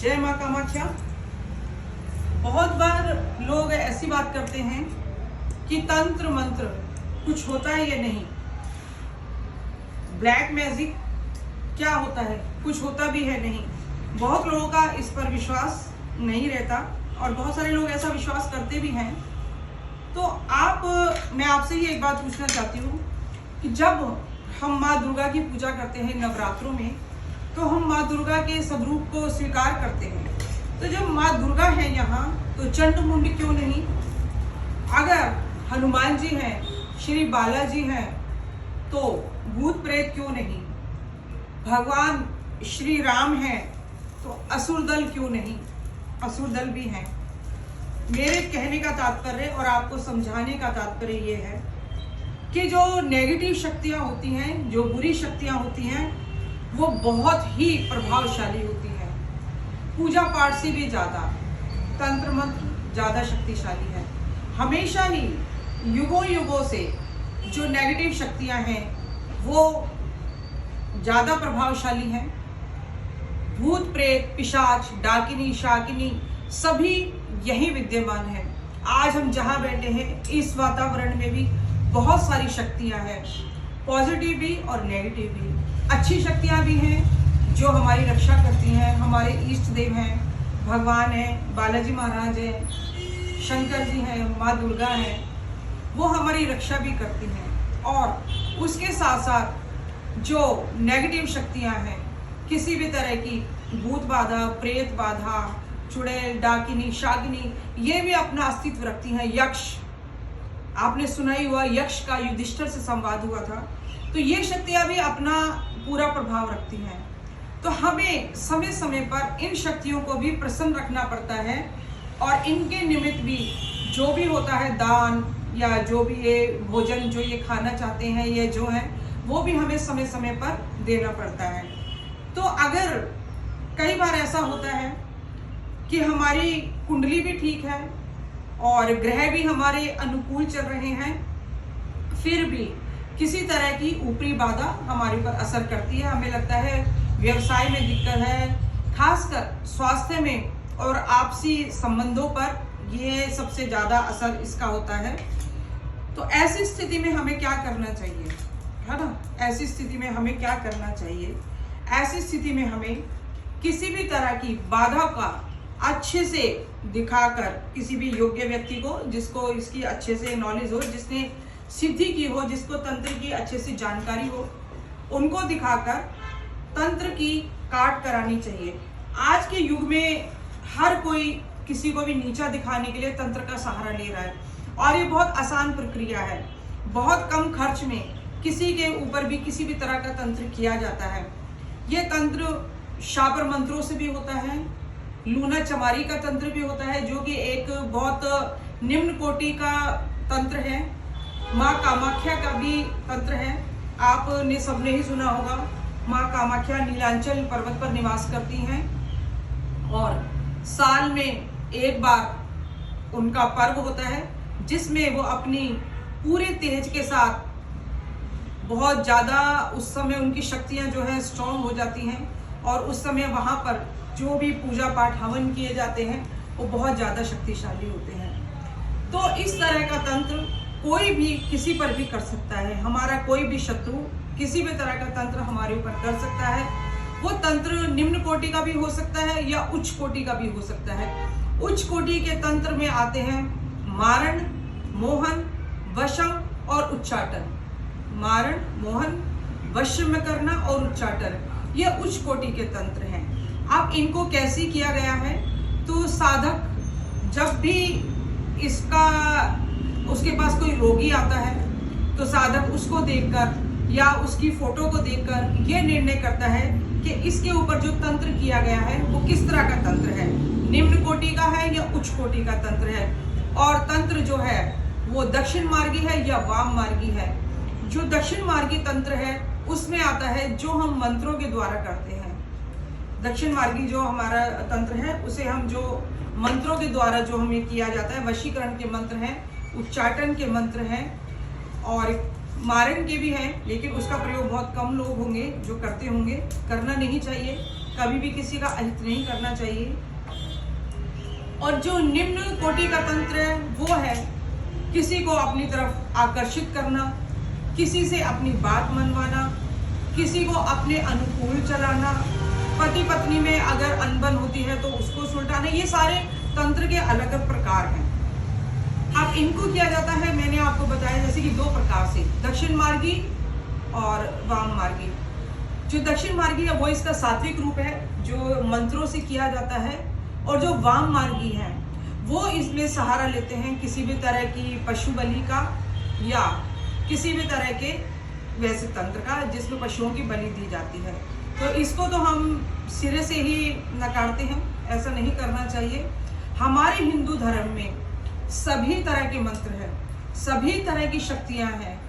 जय माँ कामाख्या। बहुत बार लोग ऐसी बात करते हैं कि तंत्र मंत्र कुछ होता है या नहीं, ब्लैक मैजिक क्या होता है, कुछ होता भी है नहीं। बहुत लोगों का इस पर विश्वास नहीं रहता और बहुत सारे लोग ऐसा विश्वास करते भी हैं। तो मैं आपसे ये एक बात पूछना चाहती हूँ कि जब हम माँ दुर्गा की पूजा करते हैं नवरात्रों में, तो हम माँ दुर्गा के स्वरूप को स्वीकार करते हैं। तो जब माँ दुर्गा है यहाँ, तो चंड मुंड क्यों नहीं? अगर हनुमान जी हैं, श्री बालाजी हैं, तो भूत प्रेत क्यों नहीं? भगवान श्री राम हैं, तो असुर दल क्यों नहीं? असुर दल भी हैं। मेरे कहने का तात्पर्य और आपको समझाने का तात्पर्य ये है कि जो नेगेटिव शक्तियाँ होती हैं, जो बुरी शक्तियाँ होती हैं, वो बहुत ही प्रभावशाली होती हैं। पूजा पाठ से भी ज़्यादा तंत्र मंत्र ज़्यादा शक्तिशाली है। हमेशा ही युगों युगों से जो नेगेटिव शक्तियाँ हैं वो ज़्यादा प्रभावशाली हैं। भूत प्रेत पिशाच डाकिनी शाकिनी सभी यही विद्यमान है। आज हम जहाँ बैठे हैं इस वातावरण में भी बहुत सारी शक्तियाँ हैं, पॉजिटिव भी और नेगेटिव भी। अच्छी शक्तियाँ भी हैं जो हमारी रक्षा करती हैं। हमारे इष्ट देव हैं, भगवान हैं, बालाजी महाराज हैं, शंकर जी हैं, माँ दुर्गा हैं, वो हमारी रक्षा भी करती हैं। और उसके साथ साथ जो नेगेटिव शक्तियाँ हैं, किसी भी तरह की भूत बाधा, प्रेत बाधा, चुड़ैल, डाकिनी, शाकिनी, ये भी अपना अस्तित्व रखती हैं। यक्ष, आपने सुना ही हुआ, यक्ष का युधिष्ठिर से संवाद हुआ था। तो ये शक्तियाँ भी अपना पूरा प्रभाव रखती हैं। तो हमें समय समय पर इन शक्तियों को भी प्रसन्न रखना पड़ता है और इनके निमित्त भी जो भी होता है दान या जो भी ये भोजन जो ये खाना चाहते हैं, ये जो है वो भी हमें समय समय पर देना पड़ता है। तो अगर कई बार ऐसा होता है कि हमारी कुंडली भी ठीक है और ग्रह भी हमारे अनुकूल चल रहे हैं, फिर भी किसी तरह की ऊपरी बाधा हमारे ऊपर असर करती है। हमें लगता है व्यवसाय में दिक्कत है, खासकर स्वास्थ्य में और आपसी संबंधों पर ये सबसे ज़्यादा असर इसका होता है। तो ऐसी स्थिति में हमें क्या करना चाहिए, है ना? ऐसी स्थिति में हमें क्या करना चाहिए? ऐसी स्थिति में हमें किसी भी तरह की बाधा का अच्छे से दिखाकर, किसी भी योग्य व्यक्ति को जिसको इसकी अच्छे से नॉलेज हो, जिसने सिद्धि की हो, जिसको तंत्र की अच्छे से जानकारी हो, उनको दिखाकर तंत्र की काट करानी चाहिए। आज के युग में हर कोई किसी को भी नीचा दिखाने के लिए तंत्र का सहारा ले रहा है और ये बहुत आसान प्रक्रिया है। बहुत कम खर्च में किसी के ऊपर भी किसी भी तरह का तंत्र किया जाता है। ये तंत्र शाबर मंत्रों से भी होता है, लूना चमारी का तंत्र भी होता है, जो कि एक बहुत निम्न कोटि का तंत्र है। माँ कामाख्या का भी तंत्र है। आपने सबने ही सुना होगा, माँ कामाख्या नीलांचल पर्वत पर निवास करती हैं और साल में एक बार उनका पर्व होता है जिसमें वो अपनी पूरे तेज के साथ, बहुत ज़्यादा उस समय उनकी शक्तियाँ जो है स्ट्रॉन्ग हो जाती हैं और उस समय वहाँ पर जो भी पूजा पाठ हवन किए जाते हैं वो बहुत ज़्यादा शक्तिशाली होते हैं। तो इस तरह का तंत्र कोई भी किसी पर भी कर सकता है। हमारा कोई भी शत्रु किसी भी तरह का तंत्र हमारे ऊपर कर सकता है। वो तंत्र निम्न कोटि का भी हो सकता है या उच्च कोटि का भी हो सकता है। उच्च कोटि के तंत्र में आते हैं मारण, मोहन, वशम और उच्चाटन। मारण, मोहन, वश में करना और उच्चाटन, ये उच्च कोटि के तंत्र हैं। अब इनको कैसे किया गया है? तो साधक जब भी उसके पास कोई रोगी आता है तो साधक उसको देखकर या उसकी फोटो को देखकर ये निर्णय करता है कि इसके ऊपर जो तंत्र किया गया है वो किस तरह का तंत्र है, निम्न कोटि का है या उच्च कोटि का तंत्र है। और तंत्र जो है वो दक्षिण मार्गी है या वाम मार्गी है। जो दक्षिण मार्गी तंत्र है उसमें आता है जो हम मंत्रों के द्वारा करते हैं। दक्षिण मार्गी जो हमारा तंत्र है उसे हम जो मंत्रों के द्वारा जो हमें किया जाता है, वशीकरण के मंत्र हैं, उच्चाटन के मंत्र हैं और मारण के भी हैं, लेकिन उसका प्रयोग बहुत कम लोग होंगे जो करते होंगे। करना नहीं चाहिए, कभी भी किसी का अहित नहीं करना चाहिए। और जो निम्न कोटि का तंत्र है वो है किसी को अपनी तरफ आकर्षित करना, किसी से अपनी बात मनवाना, किसी को अपने अनुकूल चलाना, पति पत्नी में अगर अनबन होती है तो उसको सुलटाना। ये सारे तंत्र के अलग अलग प्रकार हैं। अब इनको किया जाता है, मैंने आपको बताया जैसे कि 2 प्रकार से, दक्षिण मार्गी और वाम मार्गी। जो दक्षिण मार्गी है वो इसका सात्विक रूप है जो मंत्रों से किया जाता है, और जो वाम मार्गी है वो इसमें सहारा लेते हैं किसी भी तरह की पशु बलि का या किसी भी तरह के वैसे तंत्र का जिसमें पशुओं की बलि दी जाती है। तो इसको तो हम सिरे से ही नकारते हैं, ऐसा नहीं करना चाहिए। हमारे हिंदू धर्म में सभी तरह के मंत्र हैं, सभी तरह की शक्तियां हैं।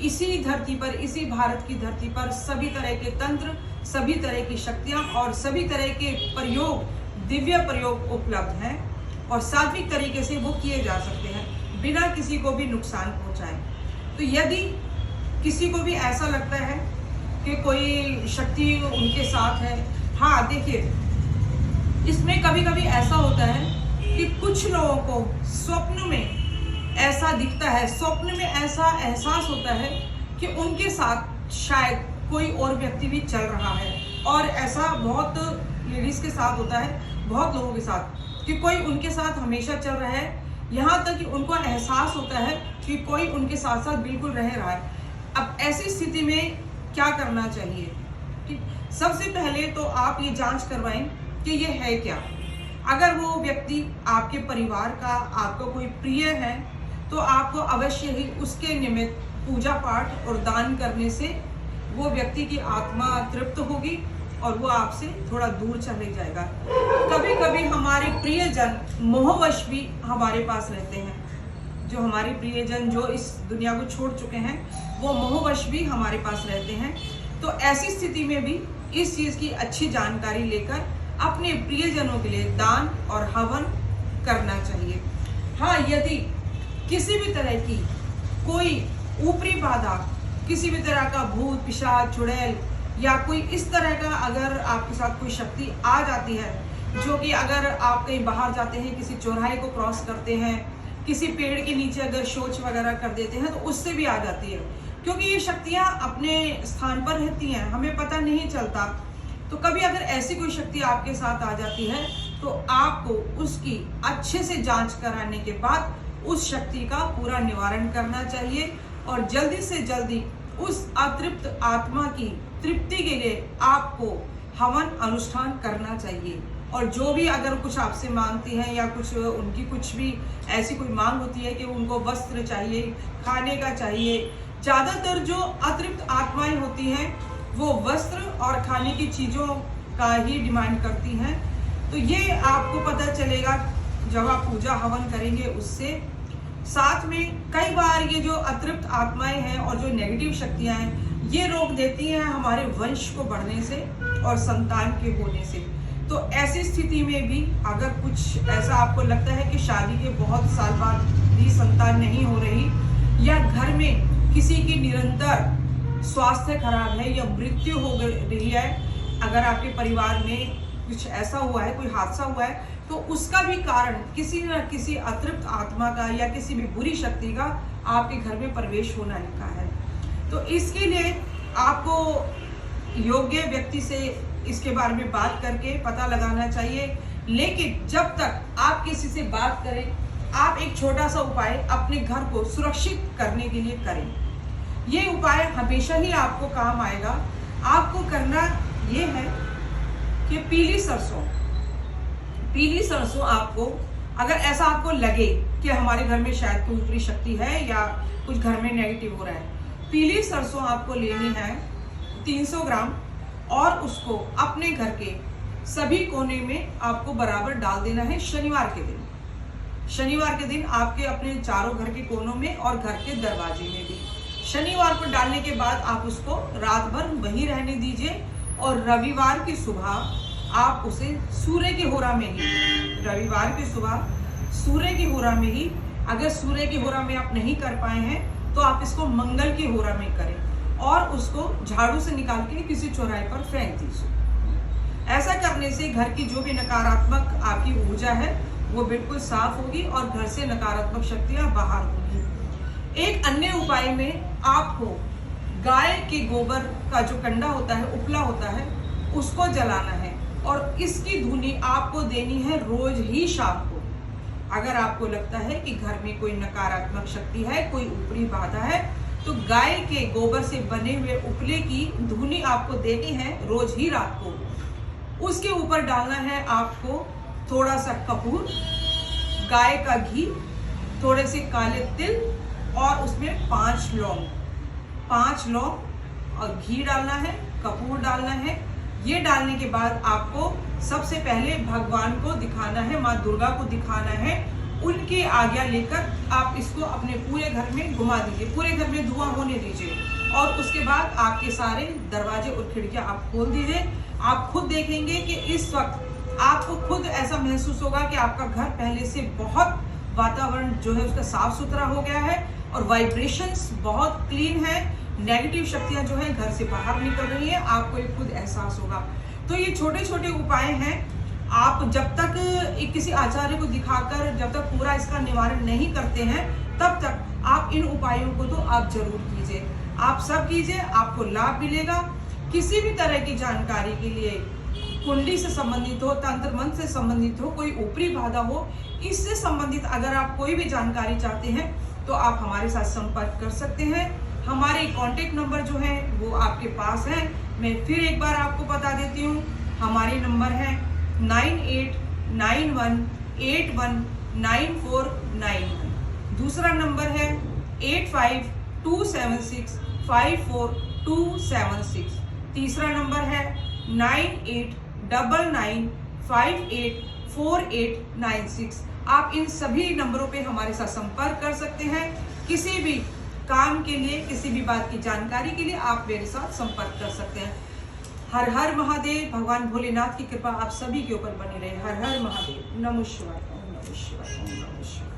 इसी धरती पर, इसी भारत की धरती पर सभी तरह के तंत्र, सभी तरह की शक्तियां और सभी तरह के प्रयोग, दिव्य प्रयोग उपलब्ध हैं और सात्विक तरीके से वो किए जा सकते हैं बिना किसी को भी नुकसान पहुंचाए। तो यदि किसी को भी ऐसा लगता है कि कोई शक्ति उनके साथ है, हाँ देखिए, इसमें कभी कभी ऐसा होता है कि कुछ लोगों को स्वप्न में ऐसा दिखता है, स्वप्न में ऐसा एहसास होता है कि उनके साथ शायद कोई और व्यक्ति भी चल रहा है। और ऐसा बहुत लेडीज के साथ होता है, बहुत लोगों के साथ, कि कोई उनके साथ हमेशा चल रहा है, यहाँ तक कि उनको एहसास होता है कि कोई उनके साथ साथ बिल्कुल रह रहा है। अब ऐसी स्थिति में क्या करना चाहिए? ठीक, सबसे पहले तो आप ये जांच करवाएं कि ये है क्या। अगर वो व्यक्ति आपके परिवार का, आपका कोई प्रिय है, तो आपको अवश्य ही उसके निमित्त पूजा पाठ और दान करने से वो व्यक्ति की आत्मा तृप्त होगी और वो आपसे थोड़ा दूर चले जाएगा। कभी कभी हमारे प्रियजन मोहवश भी हमारे पास रहते हैं। जो हमारे प्रियजन जो इस दुनिया को छोड़ चुके हैं वो मोहवश भी हमारे पास रहते हैं। तो ऐसी स्थिति में भी इस चीज़ की अच्छी जानकारी लेकर अपने प्रियजनों के लिए दान और हवन करना चाहिए। हाँ, यदि किसी भी तरह की कोई ऊपरी बाधा, किसी भी तरह का भूत पिशाच चुड़ैल या कोई इस तरह का अगर आपके साथ कोई शक्ति आ जाती है, जो कि अगर आप कहीं बाहर जाते हैं, किसी चौराहे को क्रॉस करते हैं, किसी पेड़ के नीचे अगर शौच वगैरह कर देते हैं, तो उससे भी आ जाती है। क्योंकि ये शक्तियाँ अपने स्थान पर रहती हैं, हमें पता नहीं चलता। तो कभी अगर ऐसी कोई शक्ति आपके साथ आ जाती है तो आपको उसकी अच्छे से जांच कराने के बाद उस शक्ति का पूरा निवारण करना चाहिए और जल्दी से जल्दी उस अतृप्त आत्मा की तृप्ति के लिए आपको हवन अनुष्ठान करना चाहिए। और जो भी अगर कुछ आपसे मांगती हैं या कुछ उनकी कुछ भी ऐसी कोई मांग होती है कि उनको वस्त्र चाहिए, खाने का चाहिए, ज़्यादातर जो अतृप्त आत्माएं होती हैं वो वस्त्र और खाने की चीज़ों का ही डिमांड करती हैं। तो ये आपको पता चलेगा जब आप पूजा हवन करेंगे उससे। साथ में कई बार ये जो अतृप्त आत्माएं हैं और जो नेगेटिव शक्तियां हैं ये रोक देती हैं हमारे वंश को बढ़ने से और संतान के होने से। तो ऐसी स्थिति में भी अगर कुछ ऐसा आपको लगता है कि शादी के बहुत साल बाद भी संतान नहीं हो रही या घर में किसी की निरंतर स्वास्थ्य खराब है या मृत्यु हो रही है, अगर आपके परिवार में कुछ ऐसा हुआ है, कोई हादसा हुआ है, तो उसका भी कारण किसी न किसी अतृप्त आत्मा का या किसी भी बुरी शक्ति का आपके घर में प्रवेश होना लिखा है। तो इसके लिए आपको योग्य व्यक्ति से इसके बारे में बात करके पता लगाना चाहिए। लेकिन जब तक आप किसी से बात करें, आप एक छोटा सा उपाय अपने घर को सुरक्षित करने के लिए करें। ये उपाय हमेशा ही आपको काम आएगा। आपको करना ये है कि पीली सरसों आपको, अगर ऐसा आपको लगे कि हमारे घर में शायद कोई ऊपरी शक्ति है या कुछ घर में नेगेटिव हो रहा है, पीली सरसों आपको लेनी है 300 ग्राम और उसको अपने घर के सभी कोने में आपको बराबर डाल देना है। शनिवार के दिन आपके अपने चारों घर के कोनों में और घर के दरवाजे में भी। शनिवार को डालने के बाद आप उसको रात भर वहीं रहने दीजिए और रविवार की सुबह आप उसे सूर्य की होरा में ही, रविवार की सुबह सूर्य की होरा में ही, अगर सूर्य की होरा में आप नहीं कर पाए हैं तो आप इसको मंगल की होरा में करें और उसको झाड़ू से निकाल के किसी चौराहे पर फेंक दीजिए। ऐसा करने से घर की जो भी नकारात्मक आपकी ऊर्जा है वो बिल्कुल साफ होगी और घर से नकारात्मक शक्तियां बाहर होंगी। एक अन्य उपाय में आपको गाय के गोबर का जो कंडा होता है, उपला होता है, उसको जलाना है और इसकी धुनी आपको देनी है रोज ही शाम को। अगर आपको लगता है कि घर में कोई नकारात्मक शक्ति है, कोई ऊपरी बाधा है, तो गाय के गोबर से बने हुए उपले की धुनी आपको देनी है रोज ही रात को। उसके ऊपर डालना है आपको थोड़ा सा कपूर, गाय का घी, थोड़े से काले तिल और उसमें 5 लौंग और घी डालना है, कपूर डालना है। ये डालने के बाद आपको सबसे पहले भगवान को दिखाना है, माँ दुर्गा को दिखाना है। उनके आज्ञा लेकर आप इसको अपने पूरे घर में घुमा दीजिए, पूरे घर में धुआं होने दीजिए और उसके बाद आपके सारे दरवाजे और खिड़कियां आप खोल दीजिए। आप खुद देखेंगे कि इस वक्त आपको खुद ऐसा महसूस होगा कि आपका घर पहले से बहुत वातावरण जो है उसका साफ सुथरा हो गया है और वाइब्रेशंस बहुत क्लीन है। नेगेटिव शक्तियां जो है घर से बाहर निकल रही है, आपको ये खुद एहसास होगा। तो ये छोटे छोटे उपाय हैं। आप जब तक किसी आचार्य को दिखाकर जब तक पूरा इसका निवारण नहीं करते हैं, तब तक आप इन उपायों को तो आप जरूर कीजिए। आप सब कीजिए, आपको लाभ मिलेगा। किसी भी तरह की जानकारी के लिए, कुंडली से संबंधित हो, तंत्र मंत्र से संबंधित हो, कोई ऊपरी बाधा हो, इससे संबंधित अगर आप कोई भी जानकारी चाहते हैं तो आप हमारे साथ संपर्क कर सकते हैं। हमारे कांटेक्ट नंबर जो है वो आपके पास है। मैं फिर एक बार आपको बता देती हूँ। हमारे नंबर है 9891819491। दूसरा नंबर है 8527654276। तीसरा नंबर है 9899584896। आप इन सभी नंबरों पे हमारे साथ संपर्क कर सकते हैं। किसी भी काम के लिए, किसी भी बात की जानकारी के लिए आप मेरे साथ संपर्क कर सकते हैं। हर हर महादेव। भगवान भोलेनाथ की कृपा आप सभी के ऊपर बनी रहे। हर हर महादेव। नमः शिवाय। ओम नमः शिवाय। ओम नमः शिवाय।